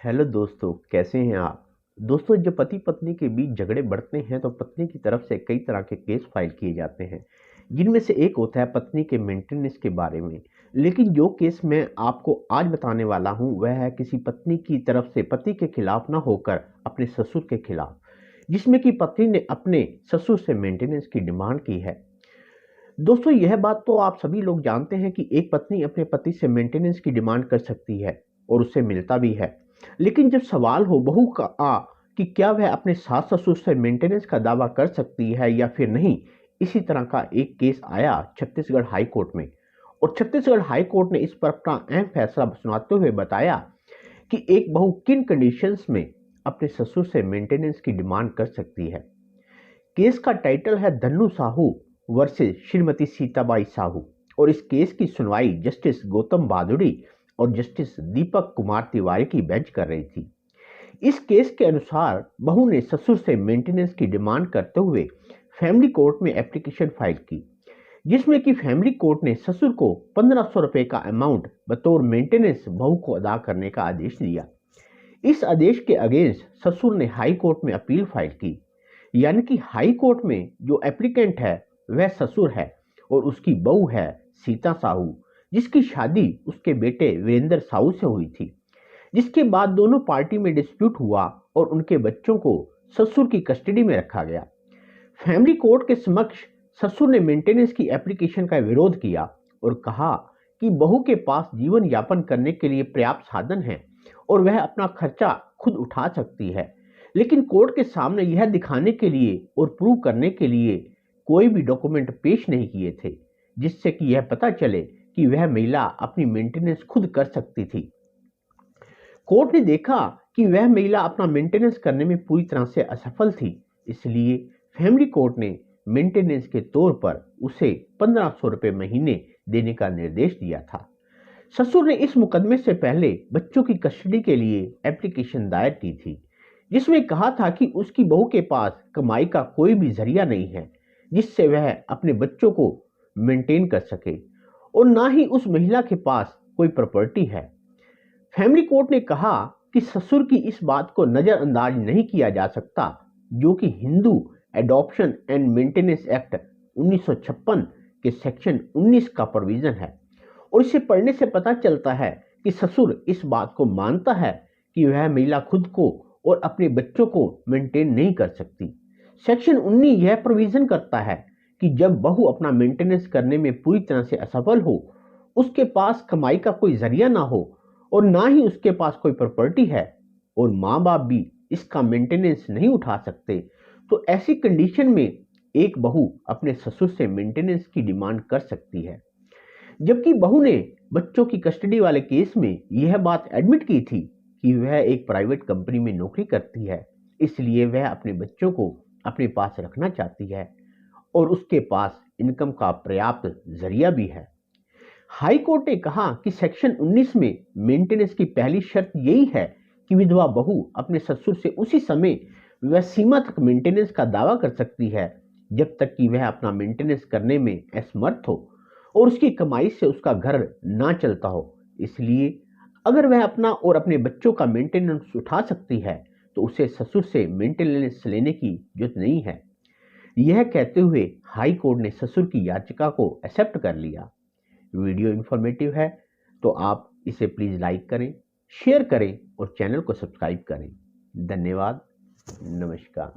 Hello दोस्तों, कैसे हैं आप। दोस्तों, जब पति पत्नी के बीच झगड़े बढ़ते हैं तो पत्नी की तरफ से कई तरह के केस फाइल किए जाते हैं, जिनमें से एक होता है पत्नी के मेंटेनेंस के बारे में। लेकिन जो केस मैं आपको आज बताने वाला हूं वह है किसी पत्नी की तरफ से पति के खिलाफ ना होकर अपने ससुर के खिलाफ, जिसमें कि पत्नी ने अपने ससुर से मेंटेनेंस की डिमांड की है। दोस्तों, यह बात तो आप सभी लोग जानते हैं कि एक पत्नी अपने पति से मेंटेनेंस की डिमांड कर सकती है और उससे मिलता भी है। लेकिन जब सवाल हो बहू का कि क्या वह अपने सास ससुर से मेंटेनेंस का दावा कर सकती है या फिर नहीं, इसी तरह का एक केस आया छत्तीसगढ़ हाई कोर्ट में। और छत्तीसगढ़ हाई कोर्ट ने इस पर अपना अहम फैसला सुनाते हुए बताया कि एक बहू किन कंडीशंस में अपने ससुर से मेंटेनेंस की डिमांड कर सकती है। केस का टाइटल है धन्नू साहू वर्सेस श्रीमती सीताबाई साहू, और इस केस की सुनवाई जस्टिस गौतम भादुड़ी और जस्टिस दीपक कुमार तिवारी की बेंच कर रही थी। इस केस के अनुसार बहू ने ससुर से मेंटेनेंस की डिमांड करते हुए फैमिली कोर्ट में एप्लीकेशन फाइल की, जिसमें कि फैमिली कोर्ट ने ससुर को 1500 रुपए का अमाउंट बतौर मेंटेनेंस बहू को अदा करने का आदेश दिया। इस आदेश के अगेंस्ट ससुर ने हाई कोर्ट में अपील फाइल की, यानी कि हाई कोर्ट में जो एप्लीकेंट है वह ससुर है और उसकी बहू है सीता साहू, जिसकी शादी उसके बेटे वीरेंद्र साहू से हुई थी। जिसके बाद दोनों पार्टी में डिस्प्यूट हुआ और उनके बच्चों को ससुर की कस्टडी में रखा गया। फैमिली कोर्ट के समक्ष ससुर ने मेंटेनेंस की एप्लीकेशन का विरोध किया और कहा कि बहू के पास जीवन यापन करने के लिए पर्याप्त साधन है और वह अपना खर्चा खुद उठा सकती है। लेकिन कोर्ट के सामने यह दिखाने के लिए और प्रूव करने के लिए कोई भी डॉक्यूमेंट पेश नहीं किए थे, जिससे कि यह पता चले कि वह महिला अपनी मेंटेनेंस खुद कर सकती थी। कोर्ट ने देखा कि वह महिला अपना मेंटेनेंस करने में पूरी तरह से असफल थी, इसलिए फैमिली कोर्ट ने मेंटेनेंस के तौर पर उसे 1500 रुपए महीने देने का निर्देश दिया था। ससुर ने इस मुकदमे से पहले बच्चों की कस्टडी के लिए एप्लीकेशन दायर की थी, जिसमें कहा था कि उसकी बहू के पास कमाई का कोई भी जरिया नहीं है जिससे वह अपने बच्चों को मेंटेन कर सके, और ना ही उस महिला के पास कोई प्रॉपर्टी है। फैमिली कोर्ट ने कहा कि ससुर की इस बात को नजरअंदाज नहीं किया जा सकता, जो कि Hindu adoption and maintenance act 1956 के सेक्शन 19 का प्रोविजन है। और इसे पढ़ने से पता चलता है कि ससुर इस बात को मानता है कि वह महिला खुद को और अपने बच्चों को मेंटेन नहीं कर सकती। सेक्शन 19 यह प्रोविजन करता है कि जब बहू अपना मेंटेनेंस करने में पूरी तरह से असफल हो, उसके पास कमाई का कोई जरिया ना हो और ना ही उसके पास कोई प्रॉपर्टी है और माँ बाप भी इसका मेंटेनेंस नहीं उठा सकते, तो ऐसी कंडीशन में एक बहू अपने ससुर से मेंटेनेंस की डिमांड कर सकती है। जबकि बहू ने बच्चों की कस्टडी वाले केस में यह बात एडमिट की थी कि वह एक प्राइवेट कंपनी में नौकरी करती है, इसलिए वह अपने बच्चों को अपने पास रखना चाहती है और उसके पास इनकम का पर्याप्त जरिया भी है। हाई कोर्ट ने कहा कि सेक्शन 19 में मेंटेनेंस की पहली शर्त यही है कि विधवा बहू अपने ससुर से उसी समय वह सीमा तक मेंटेनेंस का दावा कर सकती है जब तक कि वह अपना मेंटेनेंस करने में असमर्थ हो और उसकी कमाई से उसका घर ना चलता हो। इसलिए अगर वह अपना और अपने बच्चों का मेंटेनेंस उठा सकती है तो उसे ससुर से मेंटेनेंस लेने की जरूरत नहीं है। यह कहते हुए हाई कोर्ट ने ससुर की याचिका को एक्सेप्ट कर लिया। वीडियो इंफॉर्मेटिव है तो आप इसे प्लीज लाइक करें, शेयर करें और चैनल को सब्सक्राइब करें। धन्यवाद। नमस्कार।